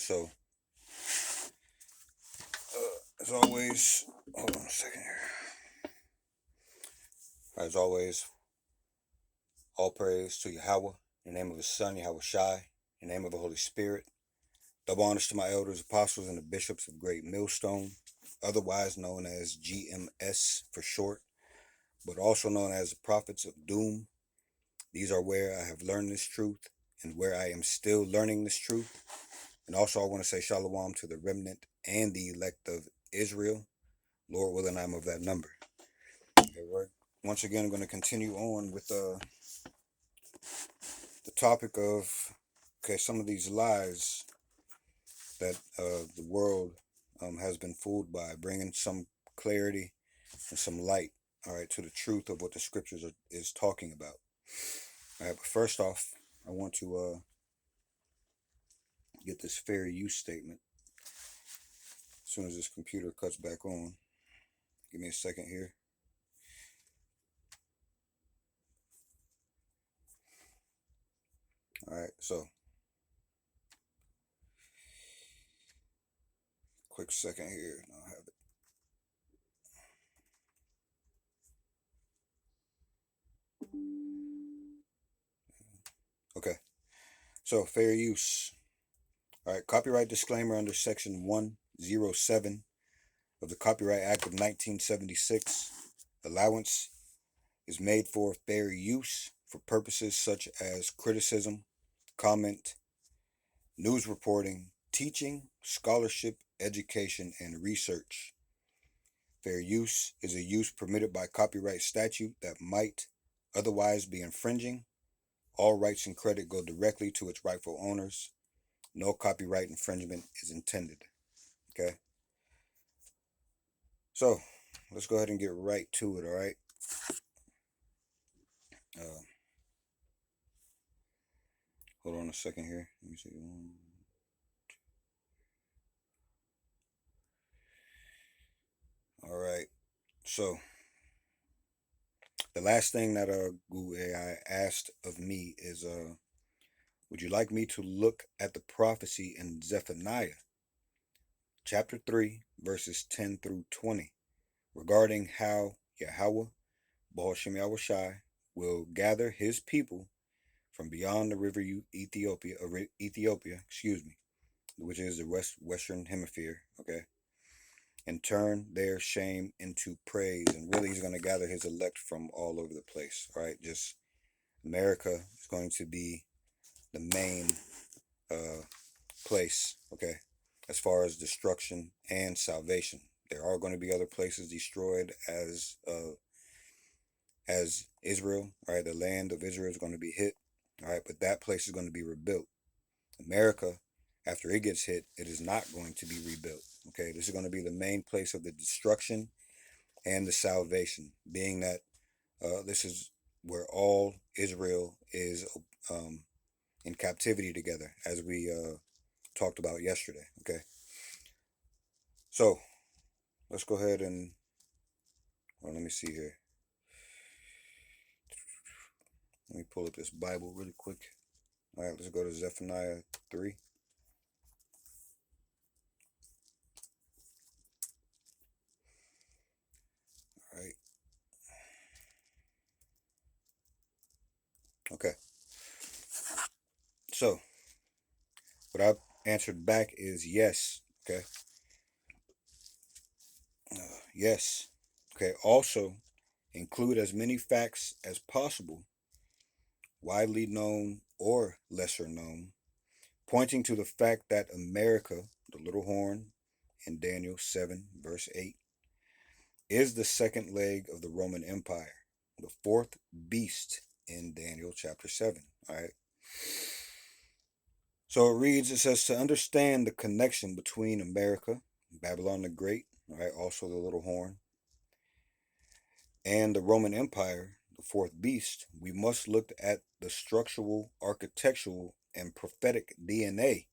So as always, hold on a second here. As always, all praise to Yahweh, in the name of His Son, Yahweh Shai, in the name of the Holy Spirit. Double honors to my elders, apostles, and the bishops of Great Millstone, otherwise known as GMS for short, but also known as the prophets of doom. These are where I have learned this truth and where I am still learning this truth. And also I want to say shalom to the remnant and the elect of Israel. Lord willing, I'm of that number. Okay, we're once again going to continue on with the topic of some of these lies that the world has been fooled by, bringing some clarity and some light, all right, to the truth of what the scriptures is talking about. All right, but first off, I want to get this fair use statement as soon as this computer cuts back on. Give me a second here. All right, so quick second here. I'll have it. Okay, so fair use. All right, copyright disclaimer under section 107 of the Copyright Act of 1976. Allowance is made for fair use for purposes such as criticism, comment, news reporting, teaching, scholarship, education, and research. Fair use is a use permitted by copyright statute that might otherwise be infringing. All rights and credit go directly to its rightful owners. No copyright infringement is intended. Okay? So, let's go ahead and get right to it, all right? Hold on a second here. Let me see. All right. So, the last thing that Google AI asked of me is, would you like me to look at the prophecy in Zephaniah, chapter 3, verses 10 through 20, regarding how Yahweh, Bahashem Yahushai, will gather his people from beyond the river Ethiopia, which is the western hemisphere, okay, and turn their shame into praise. And really, he's going to gather his elect from all over the place, right? Just America is going to be the main place, okay, as far as destruction and salvation. There are going to be other places destroyed as Israel, all right? The land of Israel is going to be hit, all right, but that place is going to be rebuilt. America, after it gets hit, it is not going to be rebuilt. Okay, this is going to be the main place of the destruction and the salvation, being that this is where all Israel is in captivity together, as we talked about yesterday. Okay, so let's go ahead and let me see here. Let me pull up this Bible really quick. All right, let's go to Zephaniah 3. All right. Okay. So, what I've answered back is yes. Okay. Yes. Okay. Also, include as many facts as possible, widely known or lesser known, pointing to the fact that America, the little horn in Daniel 7, verse 8, is the second leg of the Roman Empire, the fourth beast in Daniel chapter 7. All right. So it says, to understand the connection between America, Babylon the Great, all right, also the little horn, and the Roman Empire, the fourth beast, we must look at the structural, architectural, and prophetic DNA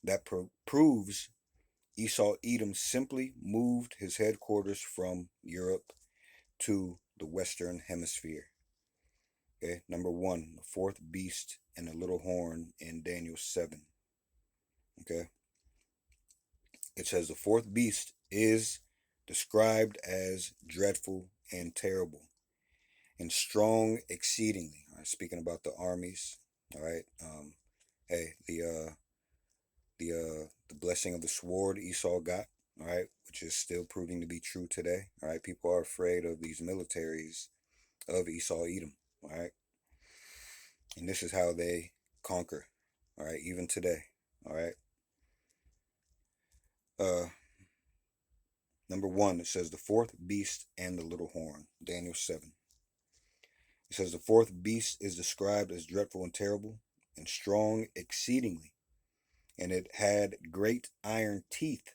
that proves Esau-Edom simply moved his headquarters from Europe to the Western Hemisphere. Okay, number one, the fourth beast and the little horn in Daniel 7. Okay. it says the fourth beast is described as dreadful and terrible and strong exceedingly. All right, speaking about the armies. All right. Hey, the blessing of the sword Esau got. All right, which is still proving to be true today. All right, people are afraid of these militaries of Esau-edom. All right, and this is how they conquer. All right, even today. All right. Uh, Number one, it says the fourth beast and the little horn. Daniel 7. It says the fourth beast is described as dreadful and terrible and strong exceedingly, and it had great iron teeth.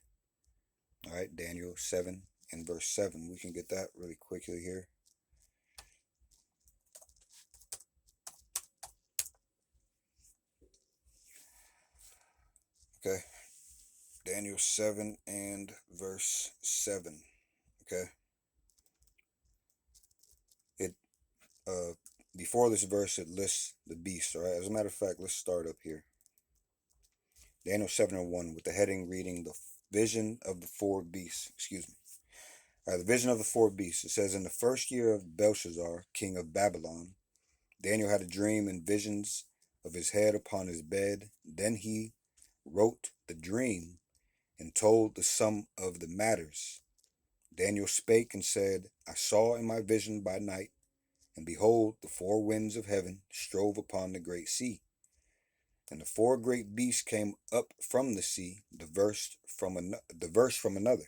All right, Daniel 7 and verse 7. We can get that really quickly here. Okay, Daniel 7 and verse 7. Okay, it before this verse it lists the beast. All right, as a matter of fact, let's start up here. Daniel 7 and 1 with the heading reading the vision of the four beasts. Excuse me. All right, the vision of the four beasts. It says, in the first year of Belshazzar, king of Babylon, Daniel had a dream and visions of his head upon his bed. Then he wrote the dream and told the sum of the matters. Daniel spake and said, I saw in my vision by night, and behold, the four winds of heaven strove upon the great sea. And the four great beasts came up from the sea, diverse from another.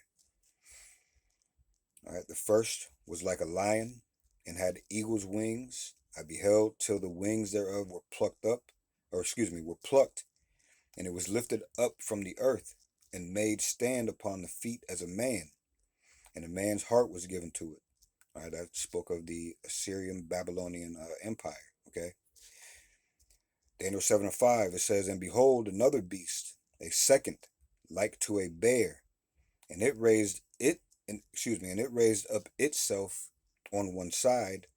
All right, the first was like a lion, and had eagle's wings. I beheld till the wings thereof were were plucked, and it was lifted up from the earth, and made stand upon the feet as a man, and a man's heart was given to it. All right, that spoke of the Assyrian Babylonian Empire. Okay, Daniel 7 and 5, it says, and behold, another beast, a second, like to a bear, and it raised up itself on one side,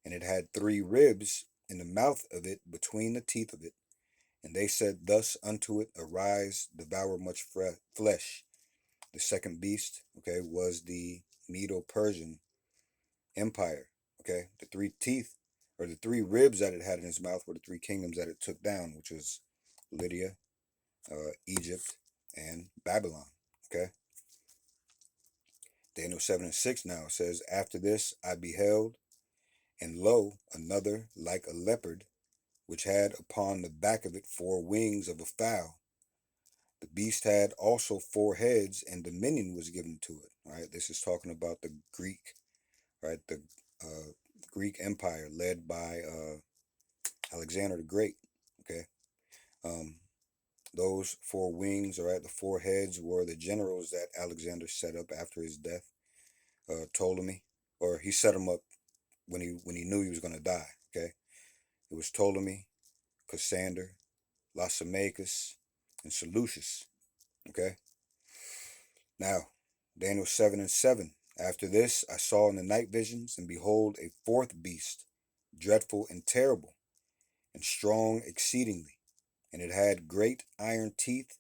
and it had three ribs in the mouth of it between the teeth of it. And they said thus unto it, arise, devour much flesh. The second beast, okay, was the Medo-Persian Empire. Okay, the three teeth, or the three ribs that it had in its mouth, were the three kingdoms that it took down, which was Lydia, Egypt, and Babylon. Okay, Daniel 7 and 6 now says, after this I beheld, and lo, another like a leopard, which had upon the back of it four wings of a fowl. The beast had also four heads, and dominion was given to it. All right, this is talking about the Greek, right? The Greek Empire led by Alexander the Great. Okay, um, those four wings, all right, the four heads were the generals that Alexander set up after his death. Ptolemy, or he set them up when he knew he was going to die. Okay, it was Ptolemy, Cassander, Lysimachus, and Seleucus. Okay, now Daniel 7 and 7. After this I saw in the night visions, and behold, a fourth beast, dreadful and terrible, and strong exceedingly, and it had great iron teeth.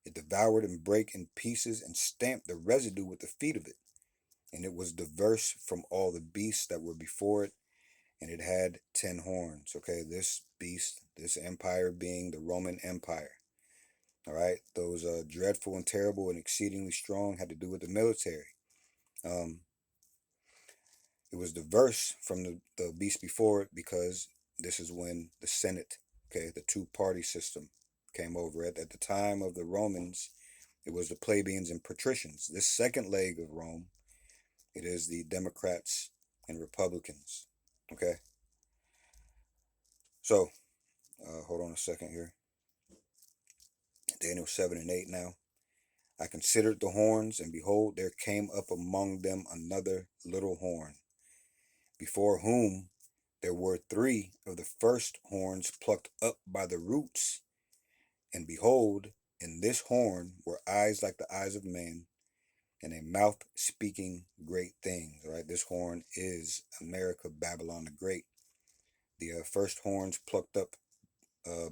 It devoured and brake in pieces, and stamped the residue with the feet of it. And it was diverse from all the beasts that were before it, and it had 10 horns. Okay, this beast, this empire being the Roman Empire. All right, those dreadful and terrible and exceedingly strong had to do with the military. Um, it was diverse from the beast before it because this is when the Senate, okay, the two-party system came over it. At the time of the Romans, it was the plebeians and patricians. This second leg of Rome, it is the Democrats and Republicans. Okay, so hold on a second here. Daniel 7 and 8 now. I considered the horns, and behold, there came up among them another little horn, before whom there were three of the first horns plucked up by the roots. And behold, in this horn were eyes like the eyes of man, and a mouth speaking great things. All right, this horn is America, Babylon the Great. The first horns plucked up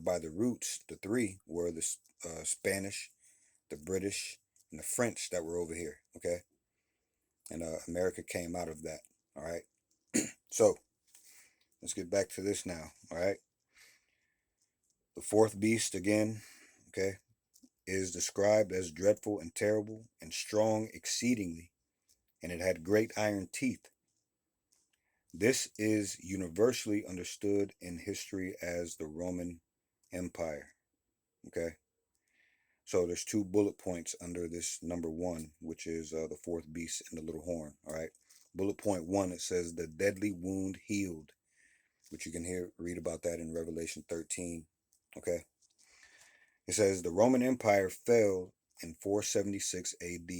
by the roots, the three, were the Spanish, the British, and the French that were over here, okay? And America came out of that, all right? So, let's get back to this now, all right? The fourth beast, again, okay, is described as dreadful and terrible and strong exceedingly, and it had great iron teeth. This is universally understood in history as the Roman Empire, okay? So there's two bullet points under this number one, which is the fourth beast and the little horn, all right? Bullet point one, it says the deadly wound healed, which you can read about that in Revelation 13, okay? It says the Roman Empire fell in 476 AD,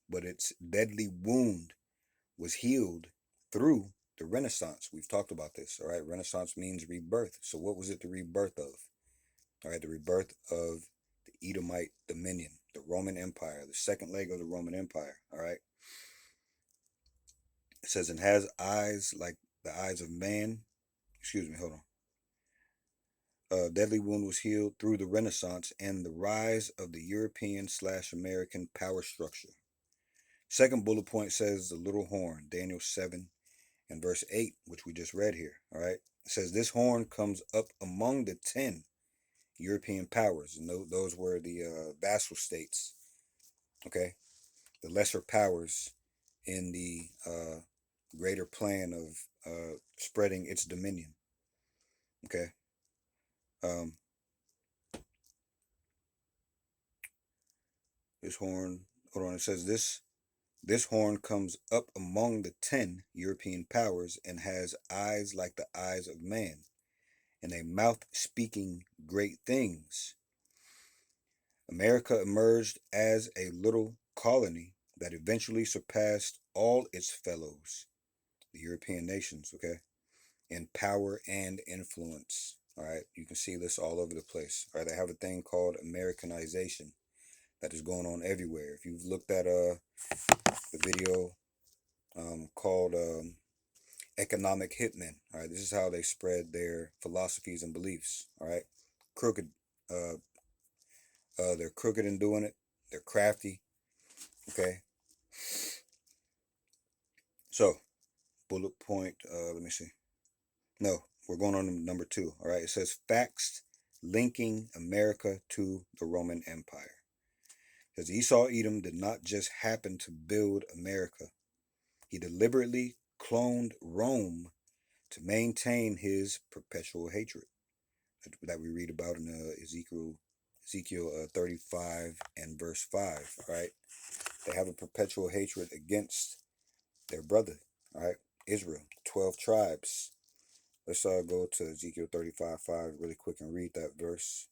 but its deadly wound was healed through the Renaissance. We've talked about this, all right? Renaissance means rebirth. So what was it the rebirth of? All right, the rebirth of the Edomite dominion, the Roman Empire, the second leg of the Roman Empire, all right? It says, and has eyes like the eyes of man. Excuse me, hold on. Deadly wound was healed through the Renaissance and the rise of the European/American power structure. Second bullet point says the little horn, Daniel 7 and verse 8, which we just read here, all right? It says this horn comes up among the 10 European powers, and those were the vassal states, okay? The lesser powers in the greater plan of spreading its dominion, okay? This horn, hold on, it says this horn comes up among the 10 European powers and has eyes like the eyes of man, and a mouth speaking great things. America emerged as a little colony that eventually surpassed all its fellows, the European nations, okay, in power and influence. All right, you can see this all over the place. All right, they have a thing called Americanization that is going on everywhere. If you've looked at the video called Economic Hitmen, all right, this is how they spread their philosophies and beliefs. All right, crooked. They're crooked in doing it. They're crafty. Okay. So, bullet point. Let me see. No, we're going on to number two. All right. It says facts linking America to the Roman Empire. Because Esau-Edom did not just happen to build America. He deliberately cloned Rome to maintain his perpetual hatred that we read about in Ezekiel 35 and verse 5. All right. They have a perpetual hatred against their brother, all right, Israel, 12 tribes. Let's go to Ezekiel 35:5 really quick and read that verse.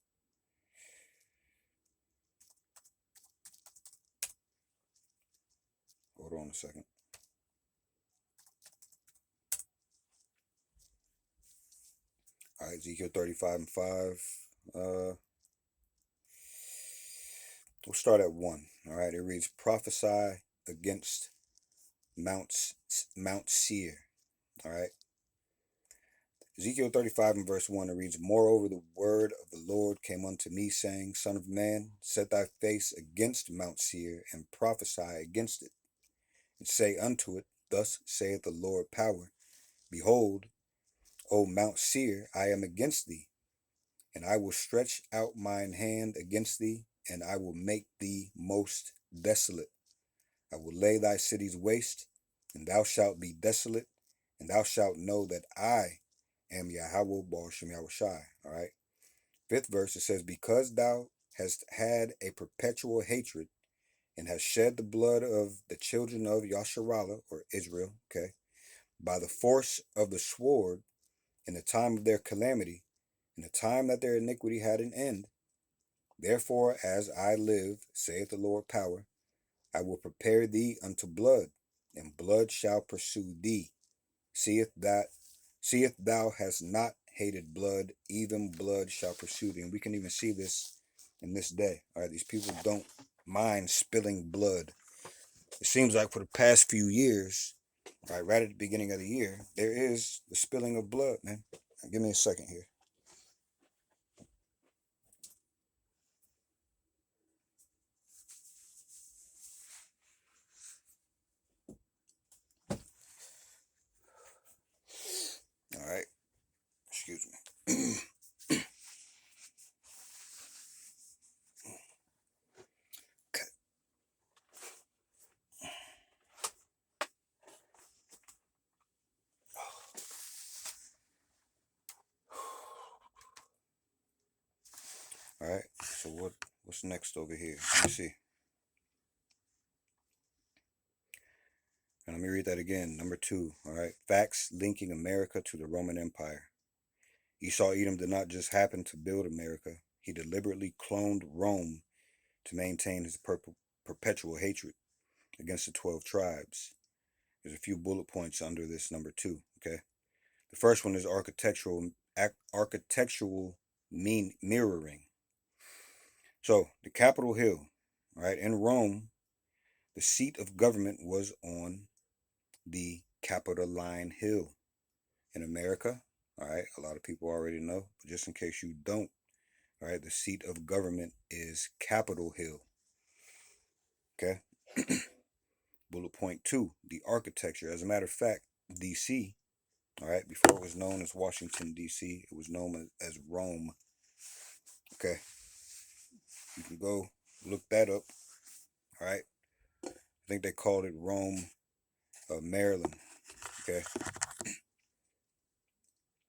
Hold on a second. All right, Ezekiel 35 and 5. We'll start at 1. All right, it reads, prophesy against Mount Seir. All right. Ezekiel 35 and verse 1, it reads, moreover, the word of the Lord came unto me, saying, Son of man, set thy face against Mount Seir, and prophesy against it, and say unto it, Thus saith the Lord power, Behold, O Mount Seir, I am against thee, and I will stretch out mine hand against thee, and I will make thee most desolate. I will lay thy cities waste, and thou shalt be desolate, and thou shalt know that I am Yahweh Baal Shem Yahushai. All right. Fifth verse, it says, because thou hast had a perpetual hatred and hast shed the blood of the children of Yasharallah, or Israel, okay, by the force of the sword in the time of their calamity, in the time that their iniquity had an end. Therefore, as I live, saith the Lord power, I will prepare thee unto blood, and blood shall pursue thee. Seeth thou hast not hated blood, even blood shall pursue thee. And we can even see this in this day. All right, these people don't mind spilling blood. It seems like for the past few years, right at the beginning of the year, there is the spilling of blood, man. Now, give me a second here. what's next over here. Let me see. And let me read that again. Number 2. All right. Facts linking America to the Roman Empire. Esau-Edom did not just happen to build America. He deliberately cloned Rome to maintain his perpetual hatred against the 12 tribes. There's a few bullet points under this number 2. Okay. The first one is architectural mirroring. So the Capitol Hill, right, in Rome, the seat of government was on the Capitoline Hill. In America, all right, a lot of people already know, but just in case you don't, all right, the seat of government is Capitol Hill. Okay. Bullet point 2, the architecture. As a matter of fact, DC, all right, before it was known as Washington, D.C., it was known as Rome. Okay. You can go look that up. All right. I think they called it Rome, Maryland. Okay.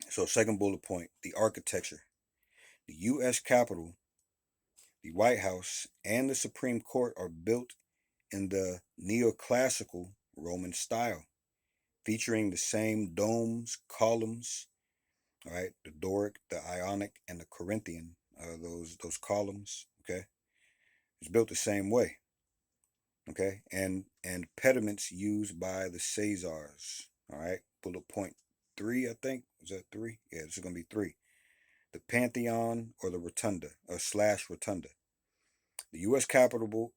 So, second bullet point, the architecture. The U.S. Capitol, the White House, and the Supreme Court are built in the neoclassical Roman style, featuring the same domes, columns, all right, the Doric, the Ionic, and the Corinthian, those columns, okay? It's built the same way, okay? And pediments used by the Caesars, all right? Bullet point 3, I think. Is that 3? Yeah, this is going to be 3. The Pantheon or the Rotunda, / Rotunda. The U.S. Capitol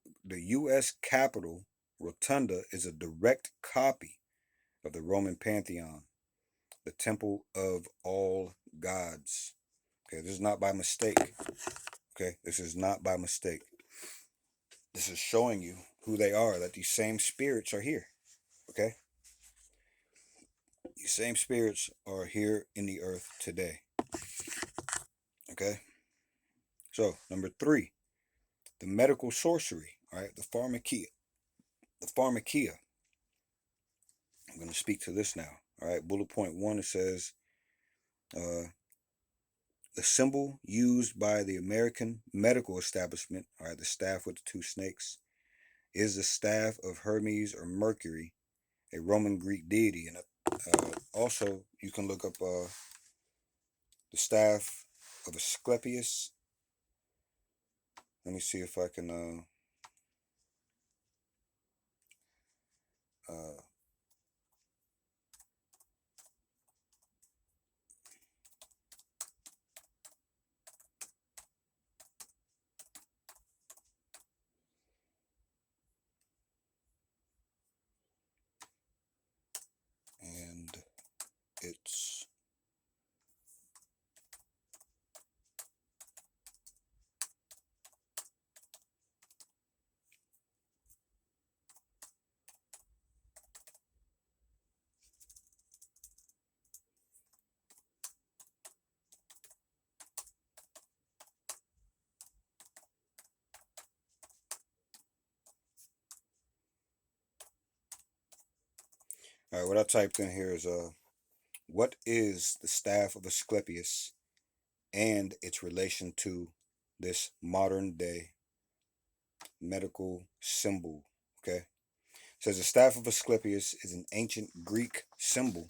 Rotunda is a direct copy of the Roman Pantheon, the temple of all gods. Okay, this is not by mistake. Okay, this is not by mistake. This is showing you who they are, that these same spirits are here. Okay, these same spirits are here in the earth today. Okay, so number 3, the medical sorcery. All right, the pharmakia. The pharmakia. I'm going to speak to this now. All right, bullet point 1, it says, the symbol used by the American medical establishment, all right, the staff with the 2 snakes, is the staff of Hermes or Mercury, a Roman Greek deity. And also, you can look up the staff of Asclepius. Let me see if I can and it's all right. What I typed in here is what is the staff of Asclepius and its relation to this modern day medical symbol. Okay, it says the staff of Asclepius is an ancient Greek symbol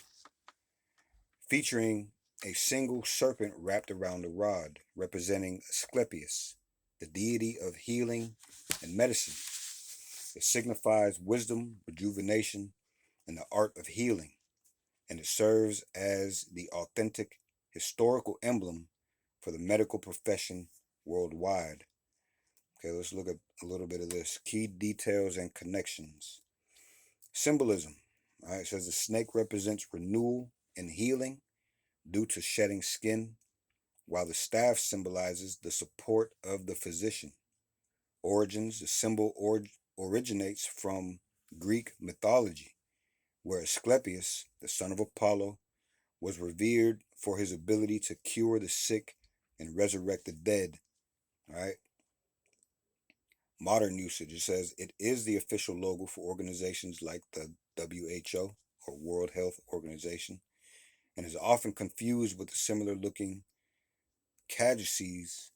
featuring a single serpent wrapped around a rod, representing Asclepius, the deity of healing and medicine. It signifies wisdom, rejuvenation, and the art of healing, and it serves as the authentic historical emblem for the medical profession worldwide. Okay, let's look at a little bit of this. Key details and connections. Symbolism. All right, it says the snake represents renewal and healing due to shedding skin, while the staff symbolizes the support of the physician. Origins. The symbol originates from Greek mythology, where Asclepius, the son of Apollo, was revered for his ability to cure the sick and resurrect the dead. All right. Modern usage, it says it is the official logo for organizations like the WHO or World Health Organization, and is often confused with the similar looking caduceus.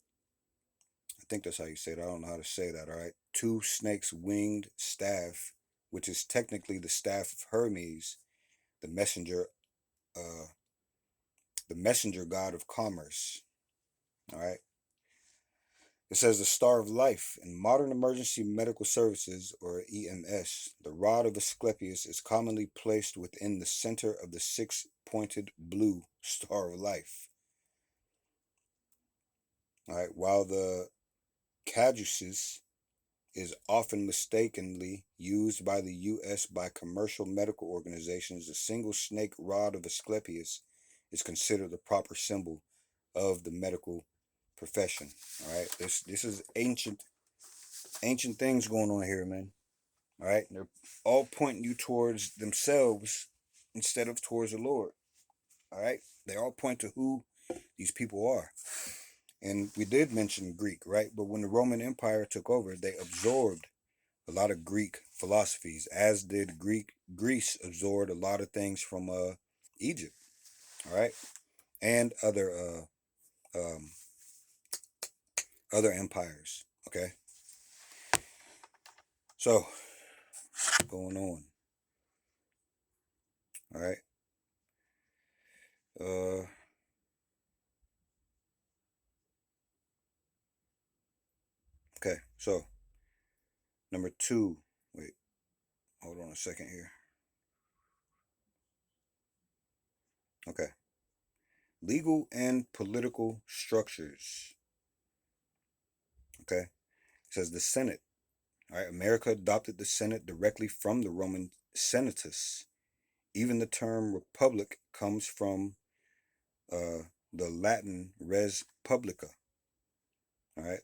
I think that's how you say it. I don't know how to say that. All right. Two snakes' winged staff, which is technically the staff of Hermes, the messenger, uh, the messenger god of commerce. All right. It says the star of life. In modern emergency medical services, or EMS, the rod of Asclepius is commonly placed within the center of the six-pointed blue star of life. All right. While the caduceus is often mistakenly used by the U.S. by commercial medical organizations, the single snake rod of Asclepius is considered the proper symbol of the medical profession. All right, this is ancient things going on here, man. All right, and they're all pointing you towards themselves instead of towards the Lord. All right, they all point to who these people are. And we did mention Greek, right? But when the Roman Empire took over, they absorbed a lot of Greek philosophies, as did Greece absorbed a lot of things from Egypt, all right, and other empires. Okay, so going on, all right. Uh, okay, so number two. Wait, hold on a second here. Okay, legal and political structures. Okay, it says the Senate. All right, America adopted the Senate directly from the Roman Senatus. Even the term republic comes from uh, the Latin res publica. All right,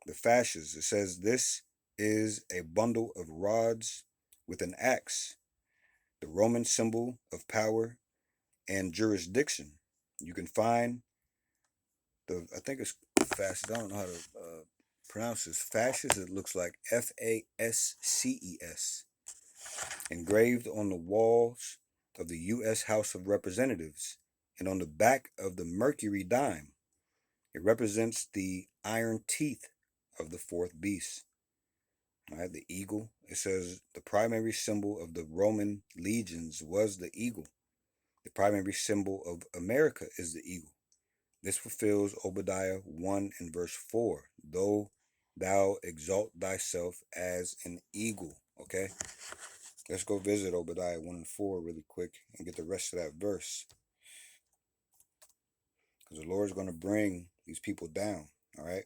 the fasces. It says this is a bundle of rods with an axe, the Roman symbol of power and jurisdiction. You can find I think it's fasces. I don't know how to pronounce this. Fasces. It looks like Fasces, engraved on the walls of the U.S. House of Representatives and on the back of the Mercury dime. It represents the iron teeth of the fourth beast. All right, the eagle. It says the primary symbol of the Roman legions was the eagle. The primary symbol of America is the eagle. This fulfills Obadiah 1 and verse 4. Though thou exalt thyself as an eagle. Okay, let's go visit Obadiah 1 and 4 really quick and get the rest of that verse. Because the Lord's going to bring these people down. All right.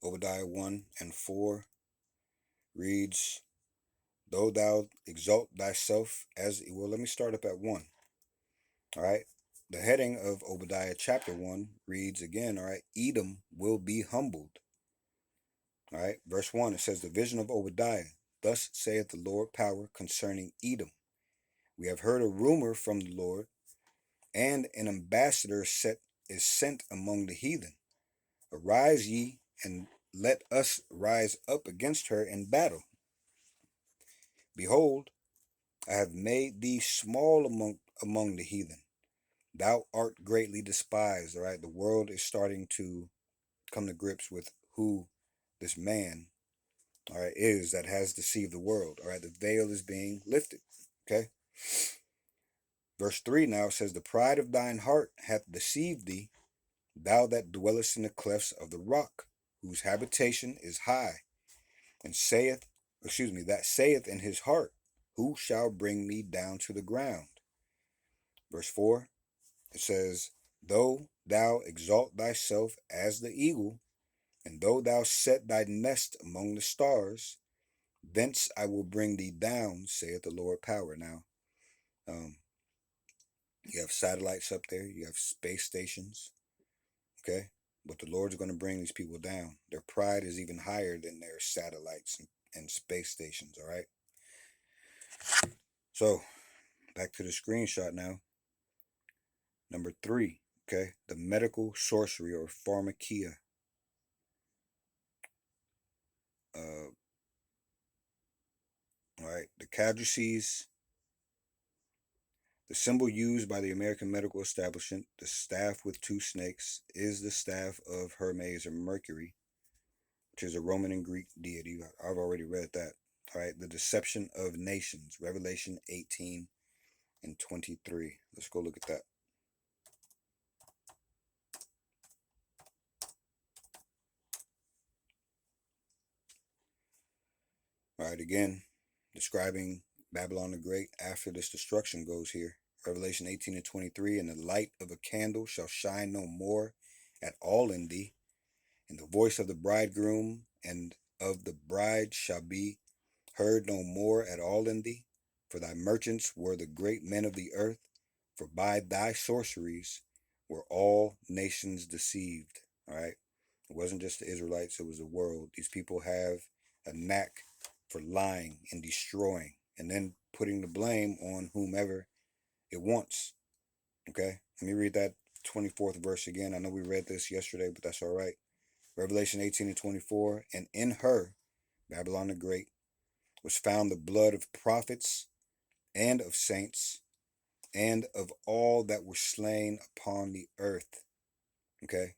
Obadiah 1 and 4 reads, though thou exalt thyself as, well, let me start up at 1. All right. The heading of Obadiah chapter 1 reads again, all right, Edom will be humbled. All right. Verse 1, it says, the vision of Obadiah. Thus saith the Lord power concerning Edom. We have heard a rumor from the Lord, and an ambassador is sent among the heathen. Arise ye, and let us rise up against her in battle. Behold, I have made thee small among the heathen. Thou art greatly despised. All right, the world is starting to come to grips with who this man, all right, is that has deceived the world. All right, the veil is being lifted. Okay. Verse 3 now says, the pride of thine heart hath deceived thee, thou that dwellest in the clefts of the rock, whose habitation is high, and that saith in his heart, who shall bring me down to the ground? Verse 4, it says, though thou exalt thyself as the eagle, and though thou set thy nest among the stars, thence I will bring thee down, saith the Lord power. Now, you have satellites up there, you have space stations, okay? But the Lord's going to bring these people down. Their pride is even higher than their satellites and space stations, all right? So, back to the screenshot now. Number 3, okay? The medical sorcery or pharmakia. All right, the Caducees, The symbol used by the American medical establishment, the staff with two snakes, is the staff of Hermes or Mercury, which is a Roman and Greek deity. I've already read that. All right, the deception of nations, Revelation 18 and 23. Let's go look at that. All right, again, describing Babylon the Great after this destruction goes here. Revelation 18 and 23, and the light of a candle shall shine no more at all in thee, and the voice of the bridegroom and of the bride shall be heard no more at all in thee, for thy merchants were the great men of the earth, for by thy sorceries were all nations deceived. All right, it wasn't just the Israelites, it was the world. These people have a knack for lying and destroying and then putting the blame on whomever it wants. Okay, let me read that 24th verse again. I know we read this yesterday, but that's all right. Revelation 18 and 24, and in her, Babylon the Great, was found the blood of prophets and of saints and of all that were slain upon the earth. Okay,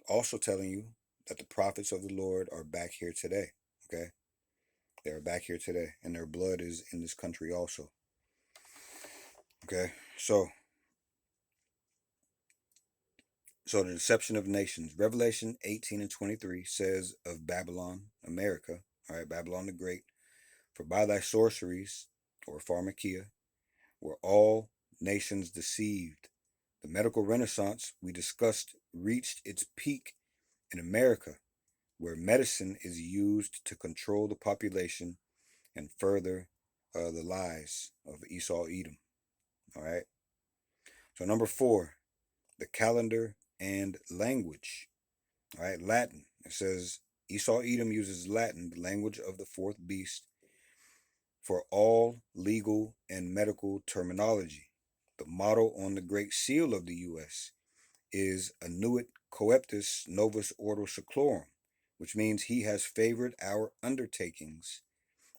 also telling you that the prophets of the Lord are back here today. Okay, they are back here today, and their blood is in this country also. Okay, so the deception of nations. Revelation 18 and 23 says of Babylon, America, all right, Babylon the Great, for by thy sorceries, or pharmakia, were all nations deceived. The medical renaissance we discussed reached its peak in America, where medicine is used to control the population and further the lies of Esau-edom. All right. So number 4, the calendar and language. All right, Latin. It says Esau-edom uses Latin, the language of the fourth beast, for all legal and medical terminology. The motto on the Great Seal of the U.S. is Annuit Coeptis Novus Ordo Seclorum, which means he has favored our undertakings,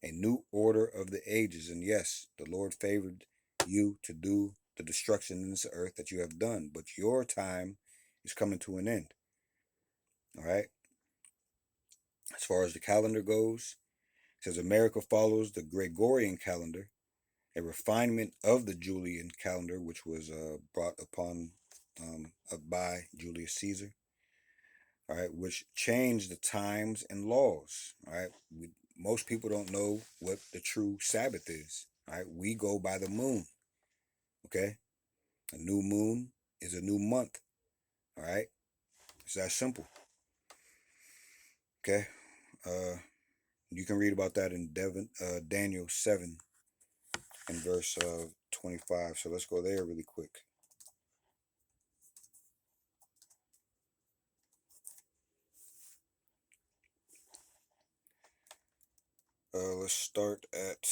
a new order of the ages. And yes, the Lord favored you to do the destruction in this earth that you have done, but your time is coming to an end. All right. As far as the calendar goes, it says America follows the Gregorian calendar, a refinement of the Julian calendar, which was brought upon by Julius Caesar. All right, which changed the times and laws. All right, most people don't know what the true Sabbath is. All right, we go by the moon. Okay, a new moon is a new month. All right, it's that simple. Okay, you can read about that in Daniel 7 and verse 25. So let's go there really quick. Let's start at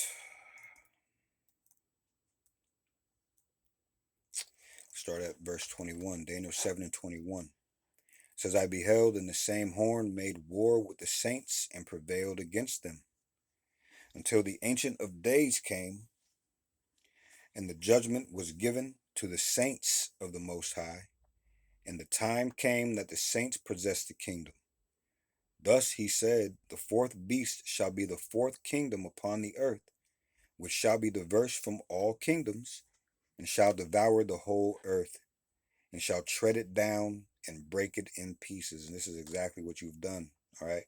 verse 21. Daniel 7 and 21. It says, I beheld, and the same horn made war with the saints and prevailed against them, until the Ancient of Days came, and the judgment was given to the saints of the Most High, and the time came that the saints possessed the kingdom. Thus he said, the fourth beast shall be the fourth kingdom upon the earth, which shall be diverse from all kingdoms, and shall devour the whole earth, and shall tread it down and break it in pieces. And this is exactly what you've done. All right.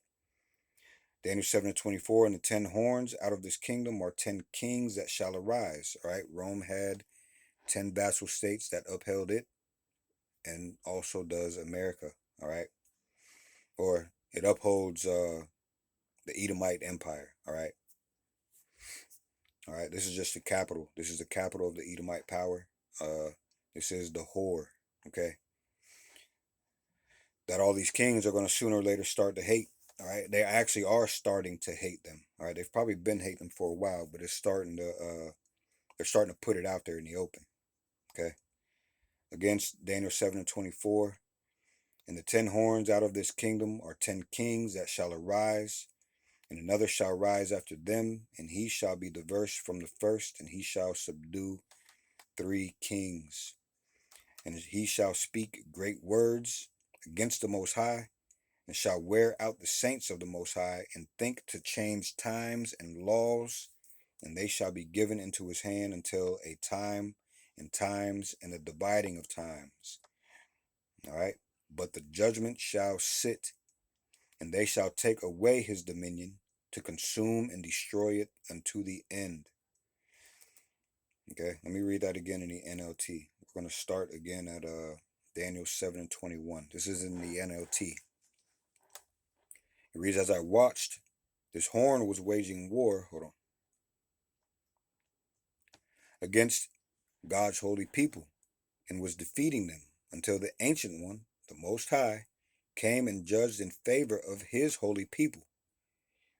Daniel 7 and 24, and the 10 horns out of this kingdom are 10 kings that shall arise. All right. Rome had 10 vassal states that upheld it, and also does America. All right. Or it upholds the Edomite Empire. All right. All right. This is just the capital. This is the capital of the Edomite power. This is the whore. Okay. That all these kings are going to sooner or later start to hate. All right, they actually are starting to hate them. All right, they've probably been hating them for a while, but it's starting to they're starting to put it out there in the open. Okay, against Daniel 7 and 24, and the 10 horns out of this kingdom are 10 kings that shall arise, and another shall rise after them, and he shall be diverse from the first, and he shall subdue 3 kings. And he shall speak great words against the Most High, and shall wear out the saints of the Most High, and think to change times and laws, and they shall be given into his hand until a time and times and a dividing of times. All right. But the judgment shall sit, and they shall take away his dominion, to consume and destroy it unto the end. Okay, let me read that again in the NLT. We're going to start again at Daniel 7:21. This is in the NLT. It reads, as I watched, this horn was waging war, against God's holy people, and was defeating them, until the Ancient One, the Most High, came and judged in favor of his holy people.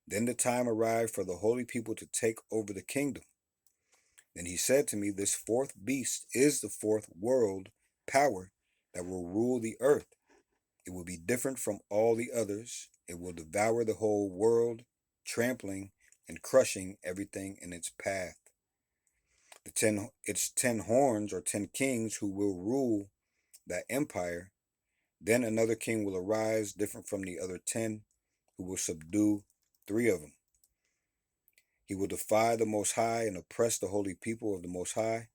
Then the time arrived for the holy people to take over the kingdom. Then he said to me, this fourth beast is the fourth world power that will rule the earth. It will be different from all the others. It will devour the whole world, trampling and crushing everything in its path. Its 10 horns, or 10 kings, who will rule that empire. Then another king will arise, different from the other 10, who will subdue 3 of them. He will defy the Most High and oppress the holy people of the Most High.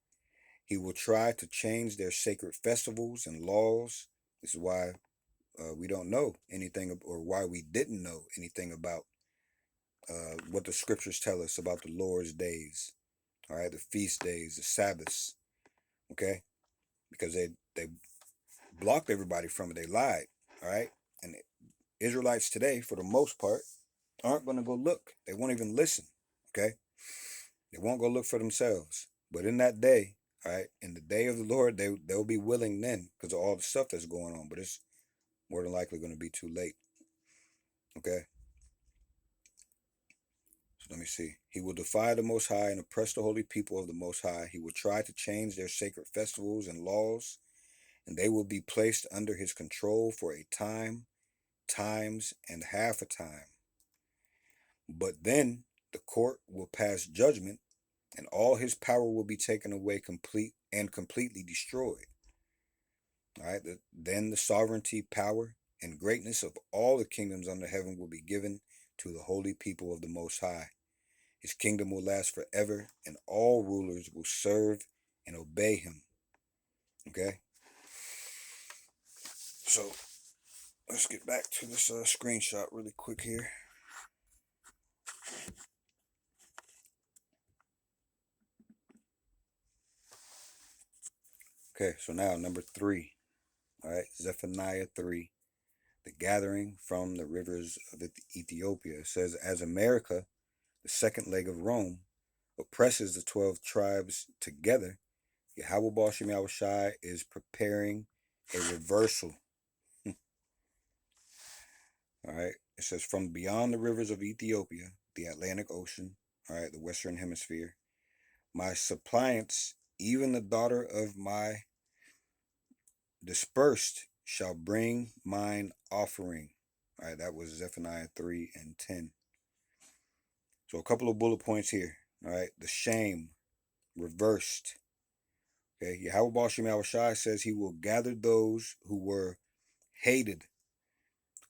He will try to change their sacred festivals and laws. This is why we don't know anything, or why we didn't know anything about what the scriptures tell us about the Lord's days. All right, the feast days, the Sabbaths. Okay, because they blocked everybody from it. They lied. All right, and Israelites today, for the most part, aren't going to go look. They won't even listen. Okay, they won't go look for themselves. But in that day, all right, in the day of the Lord, they'll be willing then, because of all the stuff that's going on. But it's more than likely going to be too late. Okay. So let me see. He will defy the Most High and oppress the holy people of the Most High. He will try to change their sacred festivals and laws, and they will be placed under his control for a time, times, and half a time. But then the court will pass judgment, and all his power will be taken away completely destroyed. All right. Then the sovereignty, power, and greatness of all the kingdoms under heaven will be given to the holy people of the Most High. His kingdom will last forever, and all rulers will serve and obey him. Okay? So, let's get back to this screenshot really quick here. Okay, so now number 3. All right, Zephaniah 3. The gathering from the rivers of Ethiopia. It says, as America, the second leg of Rome, oppresses the 12 tribes together, Yahweh Bashim Yahushai is preparing a reversal. All right. It says, from beyond the rivers of Ethiopia, the Atlantic Ocean, all right, the Western Hemisphere, my suppliants, even the daughter of my dispersed, shall bring mine offering. All right, that was Zephaniah 3 and 10. So a couple of bullet points here. All right, the shame reversed. Okay, Yahweh Bashim Yahushai says he will gather those who were hated,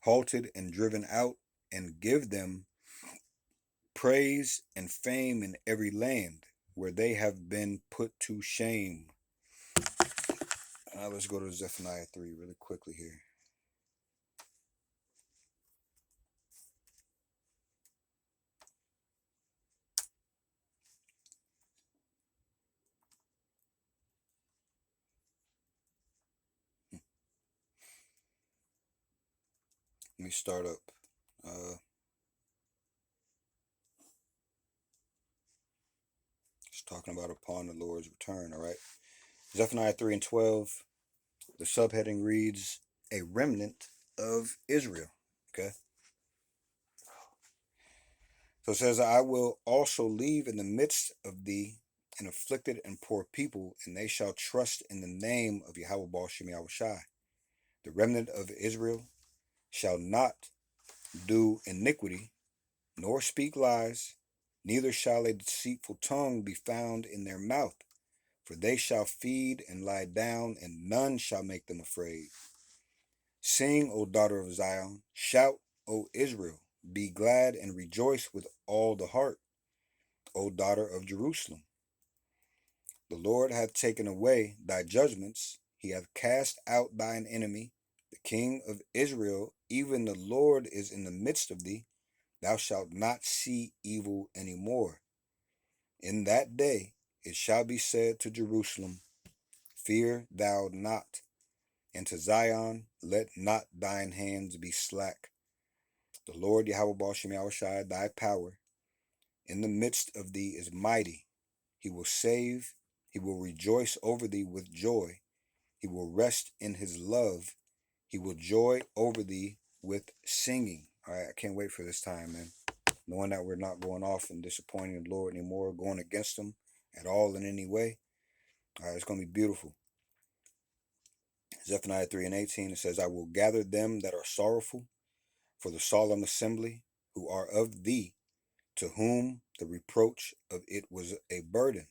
halted, and driven out, and give them praise and fame in every land where they have been put to shame. Now let's go to Zephaniah 3 really quickly here. Let me start up. It's talking about upon the Lord's return, all right? Zephaniah 3 and 12, the subheading reads, a remnant of Israel, okay? So it says, I will also leave in the midst of thee an afflicted and poor people, and they shall trust in the name of Yahweh Bashim Yahushai. The remnant of Israel shall not do iniquity, nor speak lies, neither shall a deceitful tongue be found in their mouth, For they shall feed and lie down, and none shall make them afraid. Sing, O daughter of Zion. Shout, O Israel. Be glad and rejoice with all the heart, O daughter of Jerusalem. The Lord hath taken away thy judgments. He hath cast out thine enemy, the King of Israel. Even the Lord is in the midst of thee. Thou shalt not see evil any more. In that day it shall be said to Jerusalem, Fear thou not, and to Zion, let not thine hands be slack. The Lord Yahweh Ba'ashem Yahushai, thy power, in the midst of thee is mighty. He will save, he will rejoice over thee with joy. He will rest in his love. He will joy over thee with singing. All right, I can't wait for this time, man. Knowing that we're not going off and disappointing the Lord anymore, going against him at all in any way. All right, it's going to be beautiful. Zephaniah 3:18, it says, I will gather them that are sorrowful for the solemn assembly, who are of thee, to whom the reproach of it was a burden.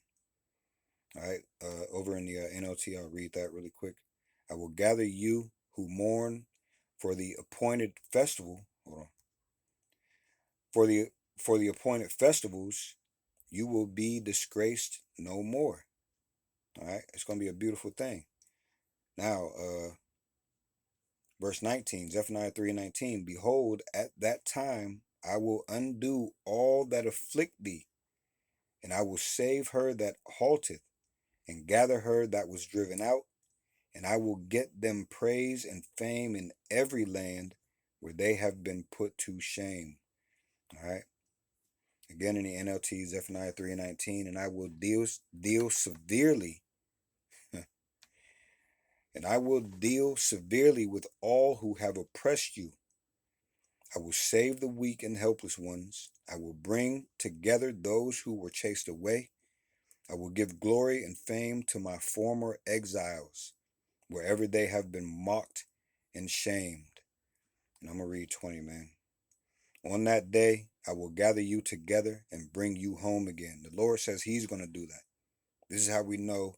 All right, over in the NLT, I'll read that really quick. I will gather you who mourn for the appointed festival. Hold on. For the appointed festivals, you will be disgraced no more. All right, it's going to be a beautiful thing. Now, verse 19, Zephaniah 3:19, behold, at that time I will undo all that afflict thee, and I will save her that halteth, and gather her that was driven out, and I will get them praise and fame in every land where they have been put to shame. All right. Again in the NLT, Zephaniah 3:19, and I will deal severely, and I will deal severely with all who have oppressed you. I will save the weak and helpless ones. I will bring together those who were chased away. I will give glory and fame to my former exiles, wherever they have been mocked and shamed. And I'm going to read 20, man. On that day, I will gather you together and bring you home again. The Lord says he's going to do that. This is how we know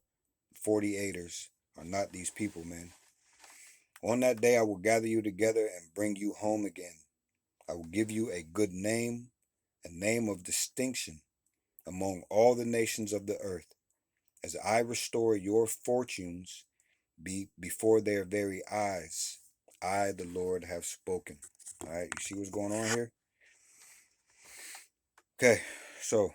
48ers are not these people, man. On that day, I will gather you together and bring you home again. I will give you a good name, a name of distinction among all the nations of the earth, as I restore your fortunes before their very eyes. I, the Lord, have spoken. All right, you see what's going on here? Okay, so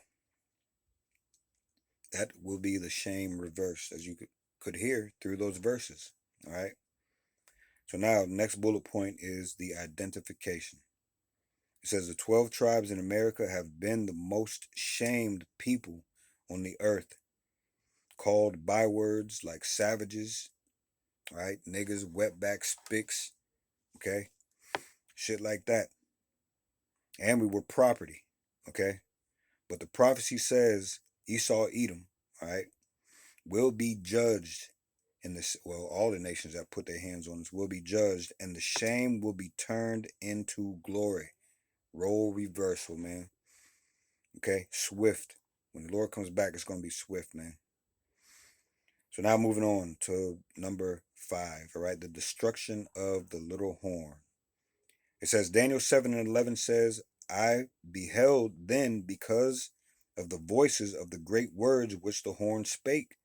that will be the shame reversed, as you could hear through those verses. All right. So now, next bullet point is the identification. It says the 12 tribes in America have been the most shamed people on the earth, called bywords like savages, right? Niggas, wetbacks, spicks, okay? Shit like that. And we were property, okay? But the prophecy says Esau-edom, all right, will be judged in this, well, all the nations that put their hands on us will be judged, and the shame will be turned into glory. Role reversal, man. Okay, swift. When the Lord comes back, it's going to be swift, man. So now moving on to number 5, all right, the destruction of the little horn. It says, Daniel 7:11 says, I beheld then because of the voices of the great words which the horn spake.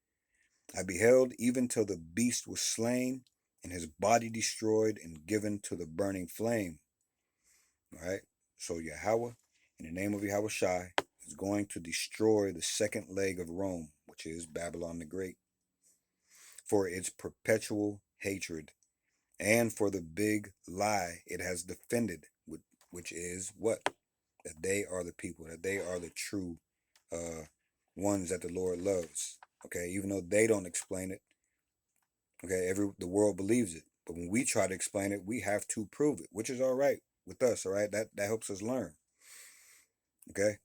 I beheld even till the beast was slain, and his body destroyed and given to the burning flame. All right, so Yahweh, in the name of Yahweh Shai, is going to destroy the second leg of Rome, which is Babylon the Great, for its perpetual hatred and for the big lie it has defended, which is what? That they are the people, that they are the true ones that the Lord loves. Okay, even though they don't explain it, okay, the world believes it. But when we try to explain it, we have to prove it, which is all right with us, all right? That helps us learn. Okay?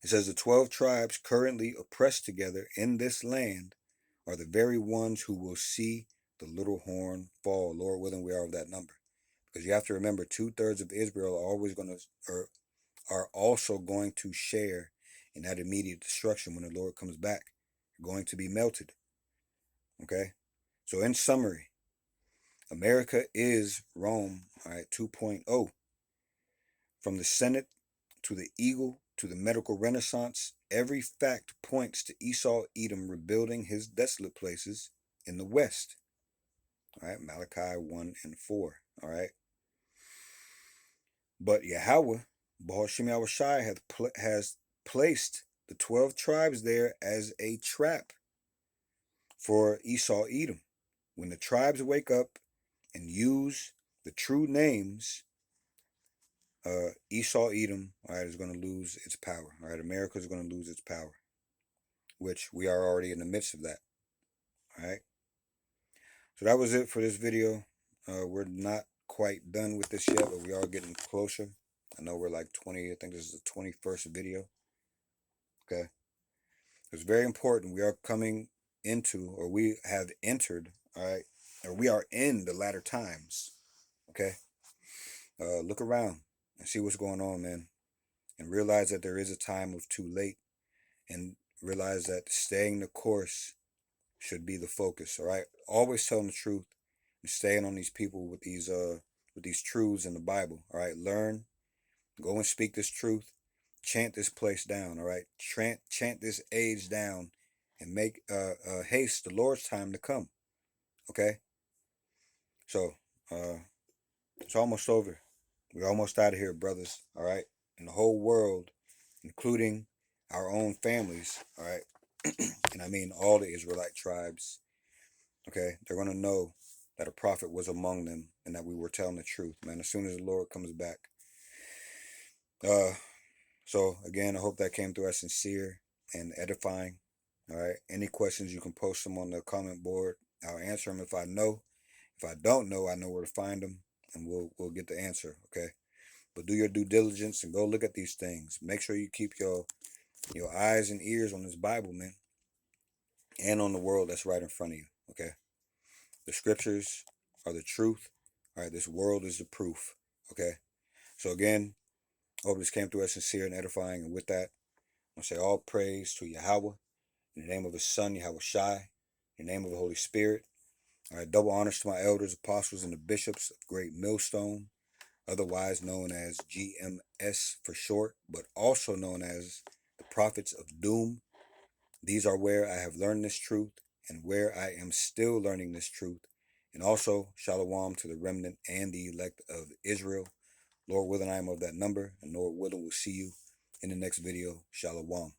It says the 12 tribes currently oppressed together in this land are the very ones who will see the little horn fall. Lord willing, we are of that number. Because you have to remember, 2/3 of Israel are always going to, or are also going to share in that immediate destruction when the Lord comes back. going to be melted. Okay? So in summary, America is Rome, all right, 2.0. From the Senate to the eagle to the medical renaissance, every fact points to Esau-Edom rebuilding his desolate places in the west. All right, Malachi 1 and 4. All right. But Yahweh, Baal Shem Yahushai, has placed the 12 tribes there as a trap for Esau-Edom. When the tribes wake up and use the true names, Esau-Edom, all right, is going to lose its power. All right, America is going to lose its power, which we are already in the midst of that. All right. So that was it for this video. We're not quite done with this yet, but we are getting closer. I know we're like 20, I think this is the 21st video. Okay. It's very important. We are coming into, or we have entered, all right, or we are in the latter times. Okay. Look around and see what's going on, man. And realize that there is a time of too late. And realize that staying the course should be the focus. All right. Always telling the truth and staying on these people with these truths in the Bible. All right. Learn. Go and speak this truth. Chant this place down. All right. Chant this age down, and make haste the Lord's time to come. Okay. So it's almost over. We're almost out of here, brothers. All right. And the whole world, including our own families. All right. And I mean all the Israelite tribes. Okay. They're going to know that a prophet was among them and that we were telling the truth, man, as soon as the Lord comes back. So again, I hope that came through as sincere and edifying. All right. Any questions, you can post them on the comment board. I'll answer them if I know. If I don't know, I know where to find them, and we'll get the answer. Okay. But do your due diligence and go look at these things. Make sure you keep your eyes and ears on this Bible, man, and on the world that's right in front of you. Okay. The scriptures are the truth. All right. This world is the proof. Okay. So again, I hope this came through as sincere and edifying. And with that, I say all praise to Yahweh, in the name of his Son, Yahweh Shai, in the name of the Holy Spirit. All right, double honors to my elders, apostles, and the bishops of Great Millstone, otherwise known as GMS for short, but also known as the Prophets of Doom. These are where I have learned this truth and where I am still learning this truth. And also, Shalom to the remnant and the elect of Israel. Lord willing, I am of that number, and Lord willing, we'll see you in the next video. Shalom.